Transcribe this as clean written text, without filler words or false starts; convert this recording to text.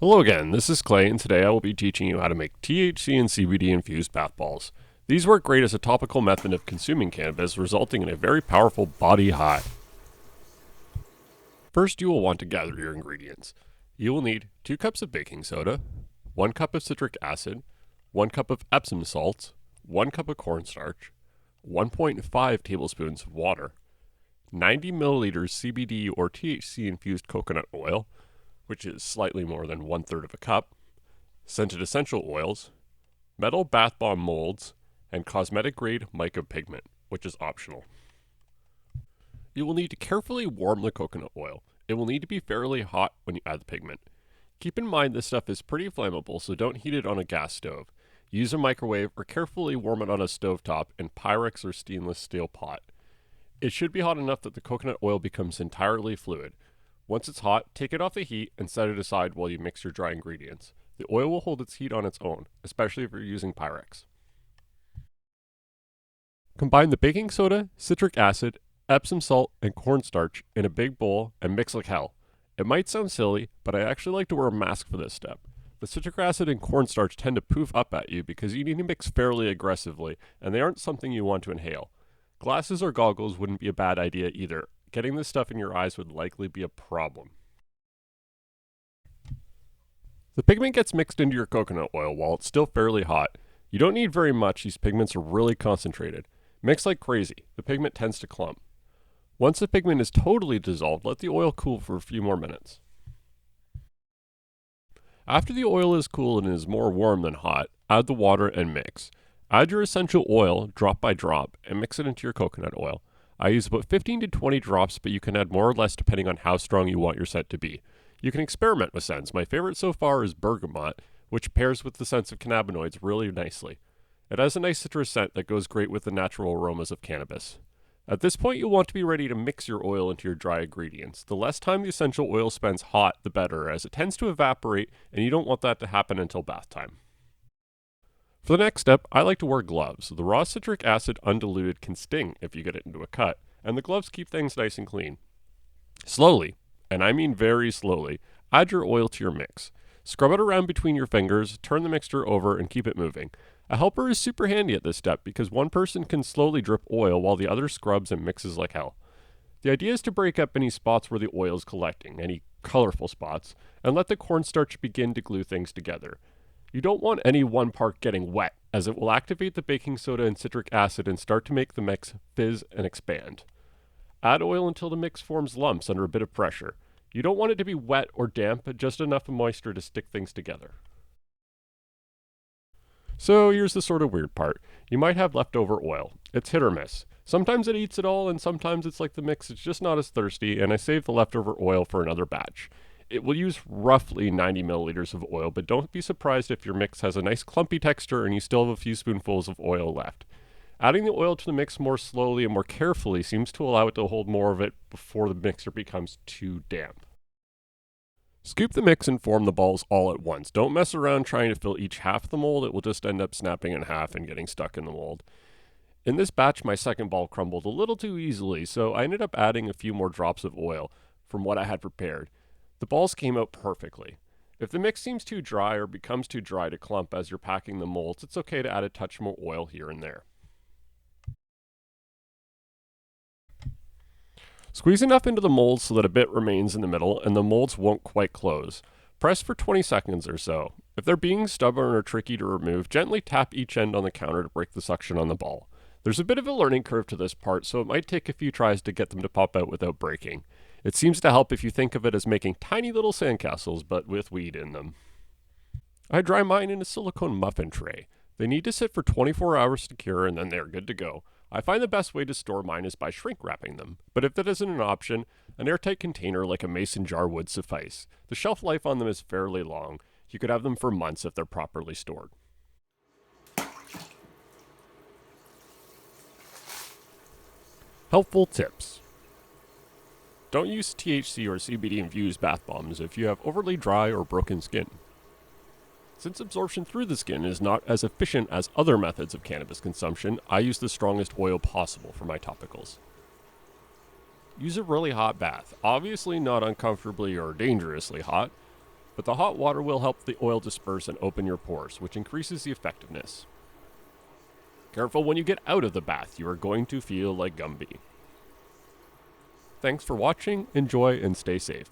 Hello again, this is Clay, and today I will be teaching you how to make THC and CBD infused bath balls. These work great as a topical method of consuming cannabis, resulting in a very powerful body high. First, you will want to gather your ingredients. You will need 2 cups of baking soda, 1 cup of citric acid, 1 cup of Epsom salts, 1 cup of cornstarch, 1.5 tablespoons of water, 90 milliliters CBD or THC infused coconut oil, which is slightly more than 1/3 of a cup, scented essential oils, metal bath bomb molds, and cosmetic grade mica pigment, which is optional. You will need to carefully warm the coconut oil. It will need to be fairly hot when you add the pigment. Keep in mind this stuff is pretty flammable, so don't heat it on a gas stove. Use a microwave or carefully warm it on a stovetop in Pyrex or stainless steel pot. It should be hot enough that the coconut oil becomes entirely fluid. Once it's hot, take it off the heat and set it aside while you mix your dry ingredients. The oil will hold its heat on its own, especially if you're using Pyrex. Combine the baking soda, citric acid, Epsom salt, and cornstarch in a big bowl and mix like hell. It might sound silly, but I actually like to wear a mask for this step. The citric acid and cornstarch tend to poof up at you because you need to mix fairly aggressively, and they aren't something you want to inhale. Glasses or goggles wouldn't be a bad idea either. Getting this stuff in your eyes would likely be a problem. The pigment gets mixed into your coconut oil while it's still fairly hot. You don't need very much, these pigments are really concentrated. Mix like crazy, the pigment tends to clump. Once the pigment is totally dissolved, let the oil cool for a few more minutes. After the oil is cool and is more warm than hot, add the water and mix. Add your essential oil drop by drop and mix it into your coconut oil. I use about 15 to 20 drops, but you can add more or less depending on how strong you want your scent to be. You can experiment with scents. My favorite so far is bergamot, which pairs with the scents of cannabinoids really nicely. It has a nice citrus scent that goes great with the natural aromas of cannabis. At this point, you'll want to be ready to mix your oil into your dry ingredients. The less time the essential oil spends hot, the better, as it tends to evaporate, and you don't want that to happen until bath time. For the next step, I like to wear gloves. The raw citric acid undiluted can sting if you get it into a cut, and the gloves keep things nice and clean. Slowly, and I mean very slowly, add your oil to your mix. Scrub it around between your fingers, turn the mixture over, and keep it moving. A helper is super handy at this step because one person can slowly drip oil while the other scrubs and mixes like hell. The idea is to break up any spots where the oil is collecting, any colorful spots, and let the cornstarch begin to glue things together. You don't want any one part getting wet, as it will activate the baking soda and citric acid and start to make the mix fizz and expand. Add oil until the mix forms lumps under a bit of pressure. You don't want it to be wet or damp, but just enough moisture to stick things together. So here's the sort of weird part. You might have leftover oil. It's hit or miss. Sometimes it eats it all, and sometimes it's like the mix is just not as thirsty, and I save the leftover oil for another batch. It will use roughly 90 milliliters of oil, but don't be surprised if your mix has a nice clumpy texture and you still have a few spoonfuls of oil left. Adding the oil to the mix more slowly and more carefully seems to allow it to hold more of it before the mixture becomes too damp. Scoop the mix and form the balls all at once. Don't mess around trying to fill each half of the mold, it will just end up snapping in half and getting stuck in the mold. In this batch, my second ball crumbled a little too easily, so I ended up adding a few more drops of oil from what I had prepared. The balls came out perfectly. If the mix seems too dry or becomes too dry to clump as you're packing the molds, it's okay to add a touch more oil here and there. Squeeze enough into the molds so that a bit remains in the middle and the molds won't quite close. Press for 20 seconds or so. If they're being stubborn or tricky to remove, gently tap each end on the counter to break the suction on the ball. There's a bit of a learning curve to this part, so it might take a few tries to get them to pop out without breaking. It seems to help if you think of it as making tiny little sandcastles, but with weed in them. I dry mine in a silicone muffin tray. They need to sit for 24 hours to cure, and then they're good to go. I find the best way to store mine is by shrink wrapping them, but if that isn't an option, an airtight container like a mason jar would suffice. The shelf life on them is fairly long. You could have them for months if they're properly stored. Helpful tips. Don't use THC or CBD infused bath bombs if you have overly dry or broken skin. Since absorption through the skin is not as efficient as other methods of cannabis consumption, I use the strongest oil possible for my topicals. Use a really hot bath, obviously not uncomfortably or dangerously hot, but but the hot water will help the oil disperse and open your pores, which increases the effectiveness. Careful when you get out of the bath, you are going to feel like Gumby. Thanks for watching, enjoy, and stay safe.